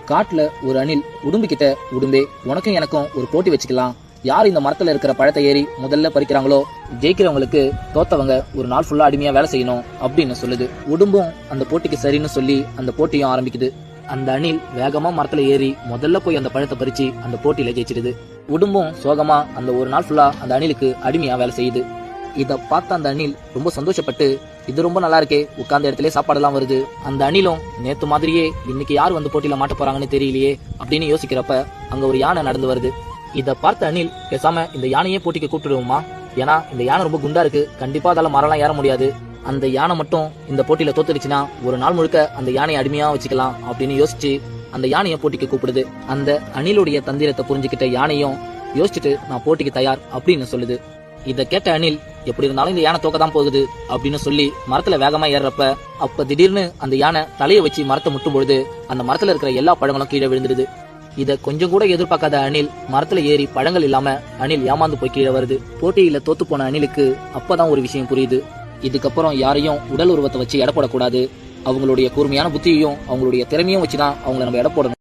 காட்டுல ஒரு அணில் உடும்பு கிட்ட, உடும்பே உனக்கும் எனக்கும் ஒரு போட்டி வச்சுக்கலாம். யார் இந்த மரத்துல இருக்கிற பழத்தை ஏறி முதல்ல பறிக்கிறாங்களோ ஜெயிக்கிறவங்களுக்கு தோத்தவங்க ஒரு நாள் ஃபுல்லா அடிமையா வேலை செய்யணும் அப்படின்னு சொல்லுது. உடும்பும் அந்த போட்டிக்கு சரின்னு சொல்லி அந்த போட்டியும் ஆரம்பிக்குது. அந்த அணில் வேகமா மரத்துல ஏறி முதல்ல போய் அந்த பழத்தை பறிச்சு அந்த போட்டியில ஜெயிச்சிடுது. உடும்பும் சோகமா அந்த ஒரு நாள் ஃபுல்லா அந்த அணிலுக்கு அடிமையா வேலை செய்யுது. இத பார்த்த அந்த அணில் ரொம்ப சந்தோஷப்பட்டு, இது ரொம்ப நல்லா இருக்கே, உட்கார்ந்த இடத்துல சாப்பாடெல்லாம் வருது. அந்த அணிலும் நேத்து மாதிரியே இன்னைக்கு யார் வந்து போட்டியில மாட்ட போறாங்கன்னு தெரியலையே அப்படின்னு யோசிக்கிறப்ப அங்க ஒரு யானை நடந்து வருது. இத பார்த்த அணில், பேசாம இந்த யானையே போட்டிக்கு கூப்பிட்டுடுவோமா, ஏன்னா இந்த யானை ரொம்ப குண்டா இருக்கு, கண்டிப்பா அதால மரம்லாம் ஏற முடியாது. அந்த யானை மட்டும் இந்த போட்டியில தோத்துடுச்சுன்னா ஒரு நாள் முழுக்க அந்த யானையை அடிமையா வச்சுக்கலாம் அப்படின்னு யோசிச்சு அந்த யானையை போட்டிக்கு கூப்பிடுது. அந்த அணிலுடைய தந்திரத்தை புரிஞ்சுக்கிட்ட யானையும் யோசிச்சுட்டு நான் போட்டிக்கு தயார் அப்படின்னு சொல்லுது. இத கேட்ட அணில், எப்படி இருந்தாலும் இந்த யானை தோக்க தான் போகுது அப்படின்னு சொல்லி மரத்துல வேகமா ஏறப்ப அப்ப திடீர்னு அந்த யானை தலையை வச்சு மரத்தை முட்டும் பொழுது அந்த மரத்துல இருக்கிற எல்லா பழங்களும் கீழே விழுந்துடுது. இத கொஞ்சம் கூட எதிர்பார்க்காத அணில் மரத்துல ஏறி பழங்கள் இல்லாம அணில் ஏமாந்து போய் கீழே வருது. போட்டியில தோத்து போன அணிலுக்கு அப்பதான் ஒரு விஷயம் புரியுது. இதுக்கப்புறம் யாரையும் உடல் உருவத்தை வச்சு எடை போடக்கூடாது. அவங்களுடைய கூர்மையான புத்தியையும் அவங்களுடைய திறமையும் வச்சுதான் அவங்களை நம்ம எடை போடணும்.